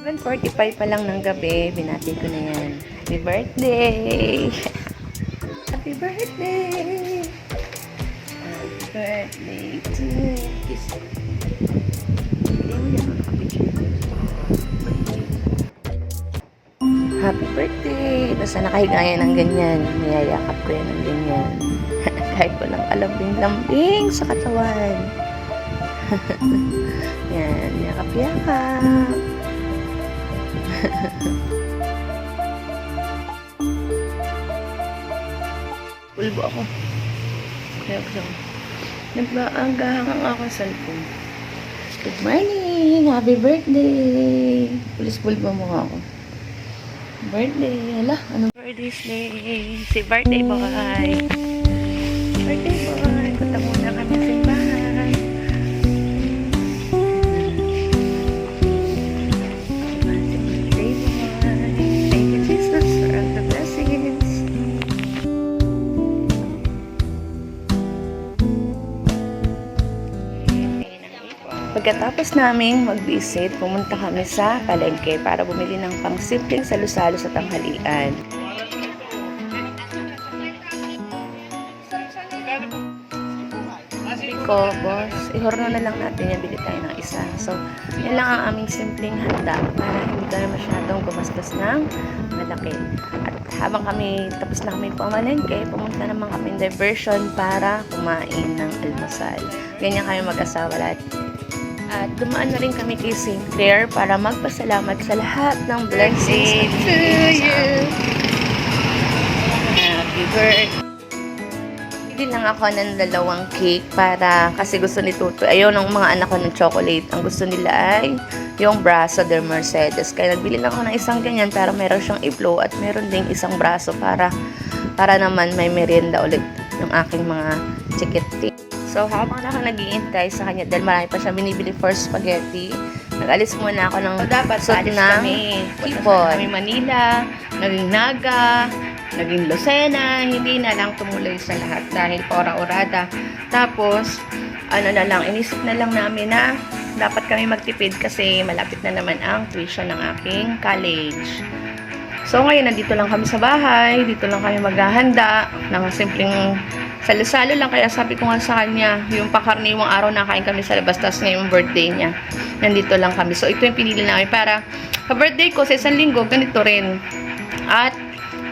7:45 pa lang ng gabi, binati ko na yan. Happy birthday! Happy birthday! Happy birthday to kiss. Happy birthday! Basta nakahiga yan ng ganyan. Niyayakap ko yan ng ganyan. Kahit walang kalambing-lambing sa katawan. Yan, yakap-yakap. Pulbo ako. Kaya ko nagbaagahang ako sa cellphone. Good morning! Happy birthday! Pulis pulbo mo ako. Birthday! Hala, anong birthday day? Si birthday boy! Birthday boy! Punta muna kami sa simbahan. Birthday boy! Thank you Jesus for all the blessings. Pagkatapos naming mag-visit, pumunta kami sa palengke para bumili ng pang-simpleng salo-salo sa tanghalian. Sabi ko, boss, ihorno na lang natin yan, bili tayo ng isa. So, yan lang ang aming simpleng handa para hindi tayo masyadong gumastos ng malaki. At habang kami, tapos na kami pamalengke, pumunta naman kami diversion para kumain ng almusal. Ganyan kami mag-asawa lahat. At dumaan na rin kami kay St. Clair para magpasalamat sa lahat ng blessings to you. Happy birthday. Hindi lang ako ng dalawang cake para kasi gusto ni Tuto. Ayaw ng mga anak ko ng chocolate. Ang gusto nila ay yung braso de Mercedes. Kaya nagbili lang ako ng isang ganyan para meron siyang i-blow at meron ding isang braso para naman may merienda ulit yung aking mga chikiting. So, habang ako nag-iintay sa kanya, dahil marami pa siya binibili for spaghetti, nag-alis muna ako ng suot ng hipon. Kami Manila, naging Naga, naging Lucena, hindi na lang tumuloy sa lahat dahil ora-orada. Tapos, inisip na lang namin na dapat kami magtipid kasi malapit na naman ang tuition ng aking college. So, ngayon, nandito lang kami sa bahay, dito lang kami maghahanda ng simpleng salo-salo lang, kaya sabi ko nga sa kanya, yung pakarniwang araw na kain kami sa labas, tas ngayong birthday niya, nandito lang kami. So, ito yung pinili namin para ka-birthday ko sa isang linggo, ganito rin. At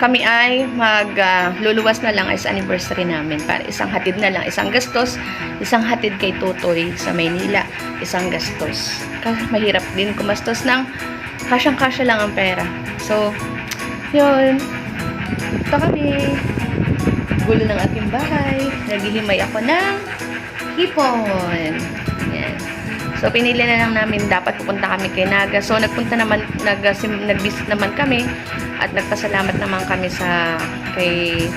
kami ay magluluwas na lang as anniversary namin para isang hatid na lang, isang gastos, isang hatid kay Tutoy sa Maynila, isang gastos. Kasi mahirap din kumastos ng kasyang-kasya lang ang pera. So, yun. Ito kami. Gulo ng aking bahay. Naghihimay ako ng hipon. Yan. So, pinili na lang namin dapat pupunta kami kay Naga. So, nag-visit naman kami at nagpasalamat naman kami sa kay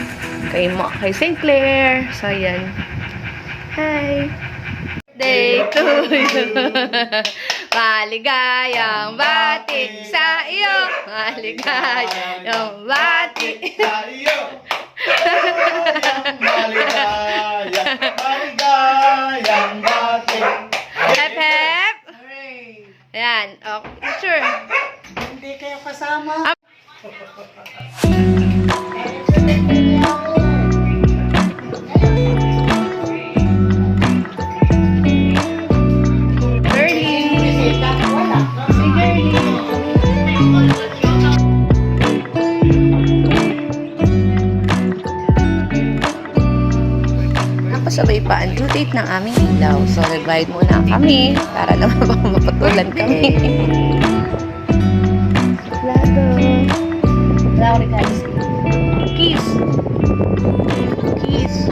St. Clair. So, yan. Hi! Day to you. Maligayang bati sa iyo. Maligayang bati sa iyo. Maligayang bati. Hep, hep. Ayan. Oh, picture. Hindi kayo kasama. Sabay pa ang due date ng aming ilaw. So, nag-ride muna kami para naman mapatulan kami. Lado. Wala ko regalo sa iyo. Kiss. Kiss.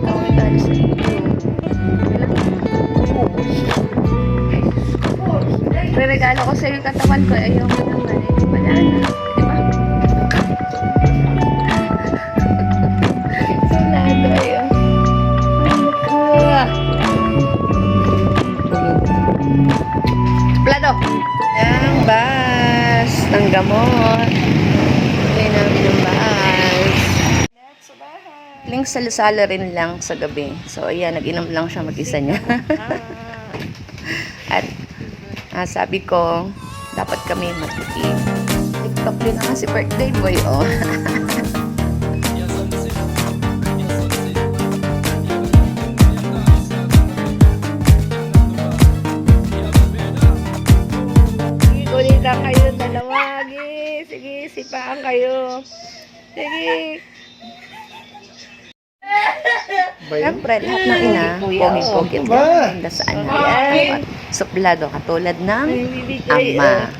Wala ko regalo sa iyo. May regalo ko sa iyo katawan ko. Ayaw mo naman eh. Wala na. Plado. Ang bus ng gamot. Bili namin ng bus. Link salo-salo rin lang sa gabi. So, ayan, nag-inom lang siya mag-isa niya. At Sabi ko, dapat kami matikim. TikTok din naman si birthday boy, oh. Kulita kayo dalawa. Sige, sipaan kayo. Sige. Siyempre, lahat ng ina, pogi-pogi ba? ang dasaan na suplado katulad ng ama.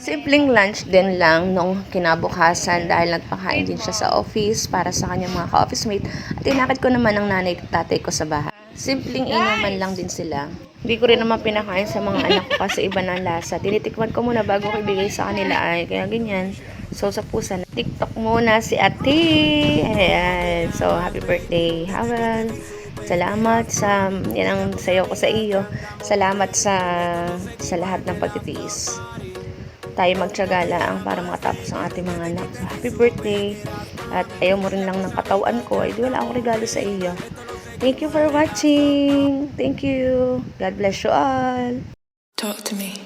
Simpleng lunch din lang nung kinabukasan dahil nagpakain din siya sa office para sa kanyang mga ka-office mate at inakit ko naman ang nanay at tatay ko sa bahay. Simpleng inuman lang din sila. Hindi ko rin naman pinakain sa mga anak ko kasi iba ng lasa. Tinitikman ko muna bago ko ibigay sa kanila ay kaya ganyan. So sa pusa na TikTok muna si Ate. Ayan. So happy birthday, Hawel. Salamat sa yan ang sayo ko sa iyo. Salamat sa lahat ng pagtitiis. Tayo magtiyaga lang para makatapos ang ating mga anak. So happy birthday. At ayaw mo rin lang ng katawan ko. Ay di wala akong regalo sa iyo. Thank you for watching. Thank you. God bless you all. Talk to me.